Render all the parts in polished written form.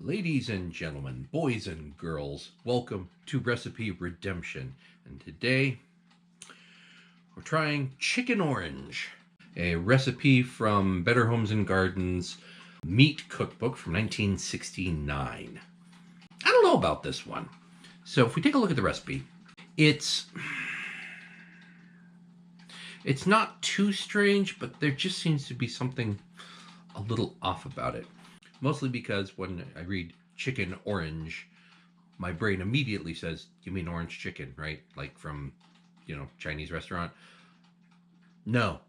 Ladies and gentlemen, boys and girls, welcome to Recipe Redemption. And today we're trying chicken orange, a recipe from Better Homes and Gardens meat cookbook from 1969. I don't know about this one. So if we take a look at the recipe, it's not too strange, but there just seems to be something a little off about it. Mostly because when I read chicken orange, my brain immediately says, you mean orange chicken, right? Like from, Chinese restaurant. No.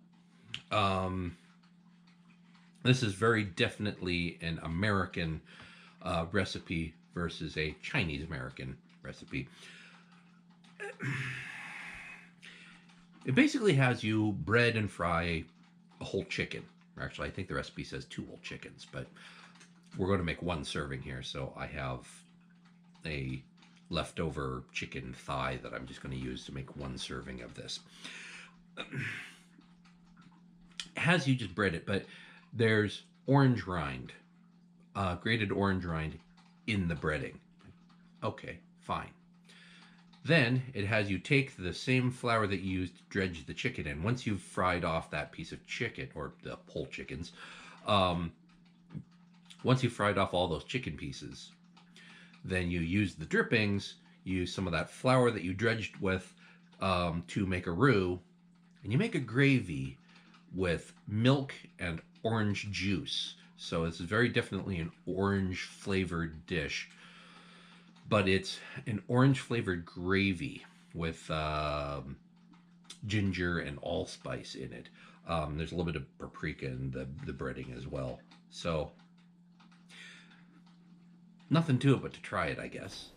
This is very definitely an American recipe versus a Chinese American recipe. It basically has you bread and fry a whole chicken. Actually, I think the recipe says 2 whole chickens, but we're going to make 1 serving here. So I have a leftover chicken thigh that I'm just going to use to make 1 serving of this. It has you just bread it, but there's orange rind, grated orange rind in the breading. Okay, fine. Then it has you take the same flour that you used to dredge the chicken in. Once you've fried off that piece of chicken, or the whole chickens, once you've fried off all those chicken pieces, then you use the drippings, use some of that flour that you dredged with to make a roux, and you make a gravy with milk and orange juice. So this is very definitely an orange flavored dish, but it's an orange flavored gravy with ginger and allspice in it. There's a little bit of paprika in the breading as well. So nothing to it but to try it, I guess.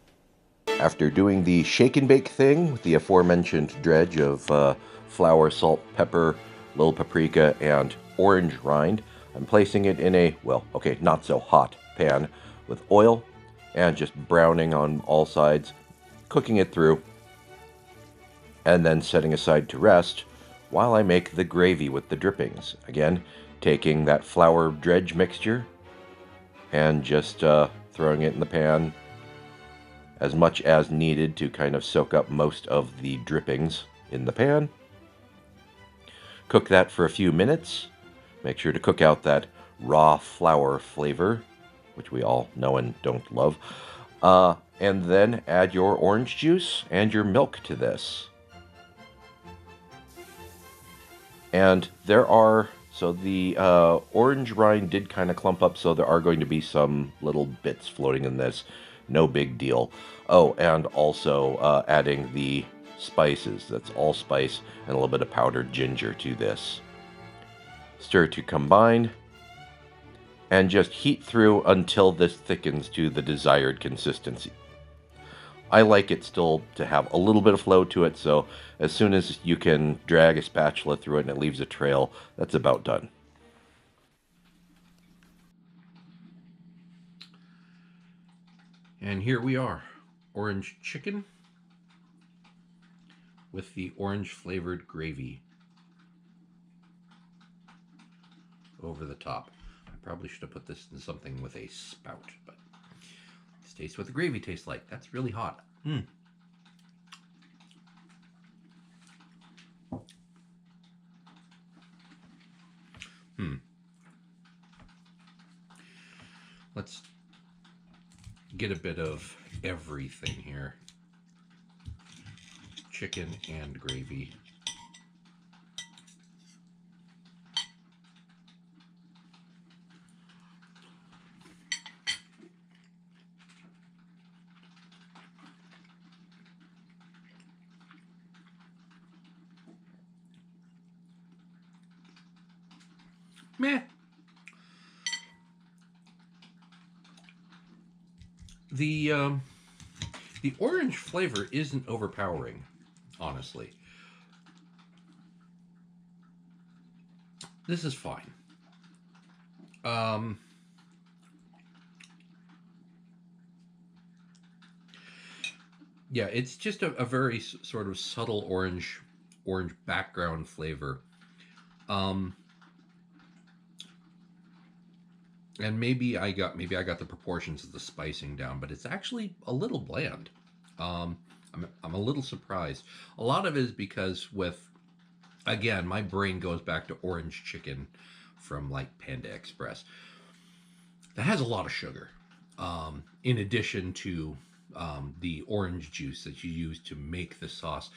After doing the shake and bake thing with the aforementioned dredge of flour, salt, pepper, little paprika, and orange rind, I'm placing it in a, not so hot pan with oil and just browning on all sides, cooking it through, and then setting aside to rest while I make the gravy with the drippings. Again, taking that flour dredge mixture and just throwing it in the pan as much as needed to kind of soak up most of the drippings in the pan. Cook that for a few minutes. Make sure to cook out that raw flour flavor, which we all know and don't love. And then add your orange juice and your milk to this. And so the orange rind did kind of clump up, so there are going to be some little bits floating in this. No big deal. Oh, and also adding the spices. That's allspice and a little bit of powdered ginger to this. Stir to combine, and just heat through until this thickens to the desired consistency. I like it still to have a little bit of flow to it, so as soon as you can drag a spatula through it and it leaves a trail, that's about done. And here we are, orange chicken with the orange flavored gravy over the top. I probably should have put this in something with a spout, but this tastes what the gravy tastes like. That's really hot. Let's get a bit of everything here. Chicken and gravy. Meh. The orange flavor isn't overpowering, honestly. This is fine. Um, yeah, it's just a very sort of subtle orange background flavor. Um, and maybe I got the proportions of the spicing down, but it's actually a little bland. Um, I'm a little surprised. A lot of it is because with again, my brain goes back to orange chicken from like Panda Express. That has a lot of sugar. In addition to the orange juice that you use to make the sauce,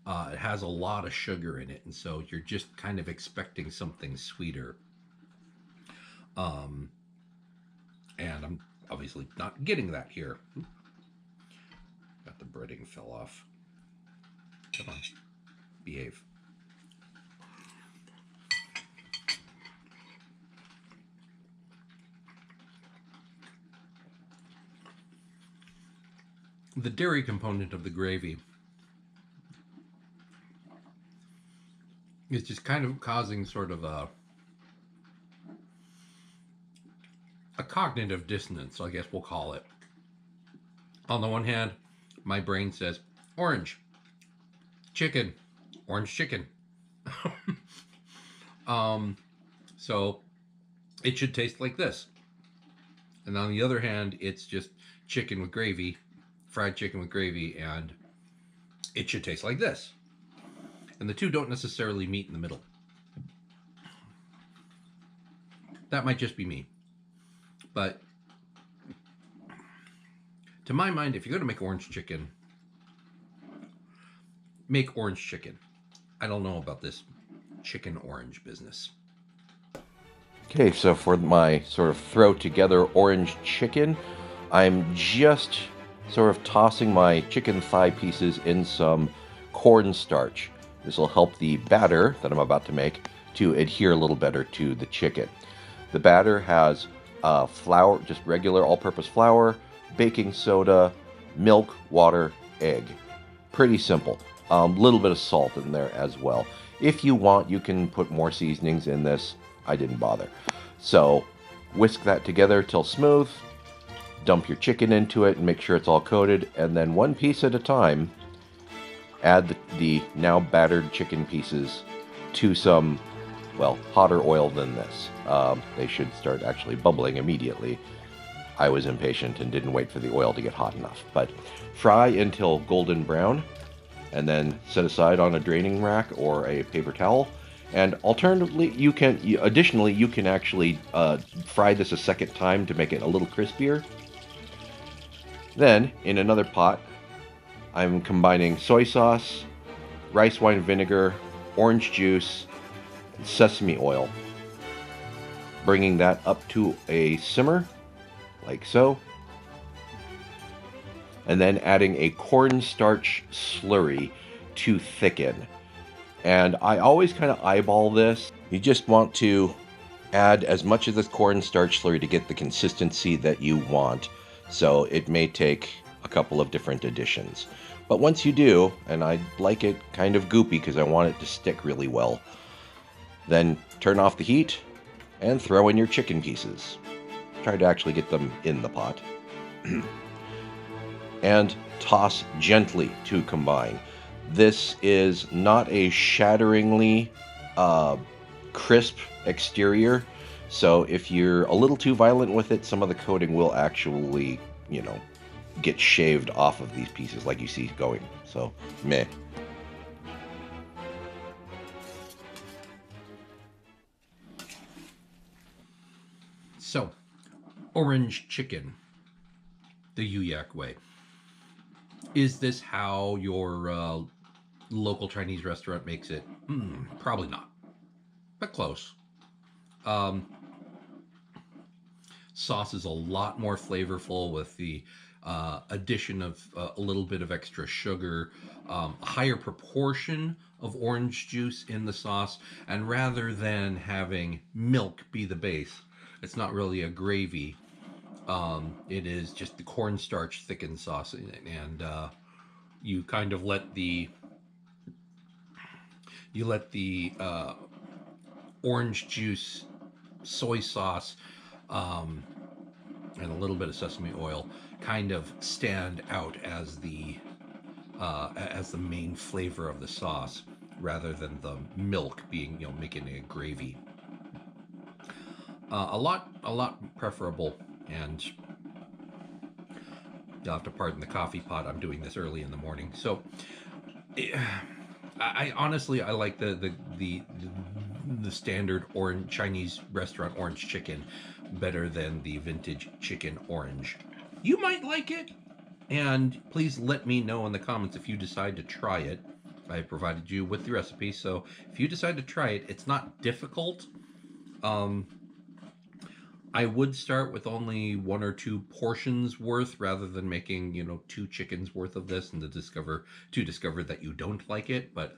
it has a lot of sugar in it, and so you're just kind of expecting something sweeter. Um, and I'm obviously not getting that here. Got the breading fell off. Come on, behave. The dairy component of the gravy is just kind of causing sort of a cognitive dissonance, I guess we'll call it. On the one hand, my brain says orange chicken, orange chicken. um, so it should taste like this. And on the other hand, it's just chicken with gravy, fried chicken with gravy, and it should taste like this. And the two don't necessarily meet in the middle. That might just be me. But to my mind, if you're going to make orange chicken, make orange chicken. I don't know about this chicken orange business. Okay, so for my sort of throw together orange chicken, I'm just sort of tossing my chicken thigh pieces in some cornstarch. This will help the batter that I'm about to make to adhere a little better to the chicken. The batter has flour, just regular all-purpose flour, baking soda, milk, water, egg. Pretty simple. A little bit of salt in there as well. If you want, you can put more seasonings in this. I didn't bother. So whisk that together till smooth. Dump your chicken into it and make sure it's all coated. And then one piece at a time, add the now battered chicken pieces to some, well, hotter oil than this. They should start actually bubbling immediately. I was impatient and didn't wait for the oil to get hot enough. But fry until golden brown, and then set aside on a draining rack or a paper towel. And alternatively, you can actually fry this a second time to make it a little crispier. Then, in another pot, I'm combining soy sauce, rice wine vinegar, orange juice, and sesame oil. Bringing that up to a simmer, like so. And then adding a cornstarch slurry to thicken. And I always kind of eyeball this. You just want to add as much of this cornstarch slurry to get the consistency that you want. So it may take a couple of different additions. But once you do, and I like it kind of goopy because I want it to stick really well, then turn off the heat and throw in your chicken pieces. Try to actually get them in the pot. And toss gently to combine. This is not a shatteringly crisp exterior, so if you're a little too violent with it, some of the coating will actually, get shaved off of these pieces like you see going. So, meh. So, orange chicken, the Yuyak way. Is this how your local Chinese restaurant makes it? Probably not, but close. Um, Sauce is a lot more flavorful with the addition of a little bit of extra sugar, a higher proportion of orange juice in the sauce, and rather than having milk be the base, it's not really a gravy. It is just the cornstarch thickened sauce, and you kind of let the orange juice, soy sauce, and a little bit of sesame oil kind of stand out as the main flavor of the sauce, rather than the milk being, making a gravy. A lot preferable, and you'll have to pardon the coffee pot. I'm doing this early in the morning, so I honestly I like the standard orange Chinese restaurant orange chicken better than the vintage chicken orange. You might like it, and please let me know in the comments if you decide to try it. I provided you with the recipe, so if you decide to try it, it's not difficult. I would start with only 1 or 2 portions worth, rather than making 2 chickens worth of this, and to discover that you don't like it. But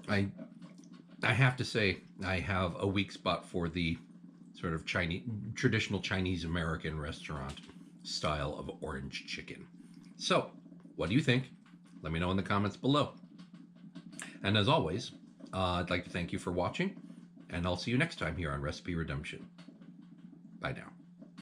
I have to say, I have a weak spot for the sort of traditional Chinese American restaurant style of orange chicken. So, what do you think? Let me know in the comments below. And as always, I'd like to thank you for watching, and I'll see you next time here on Recipe Redemption. Bye now.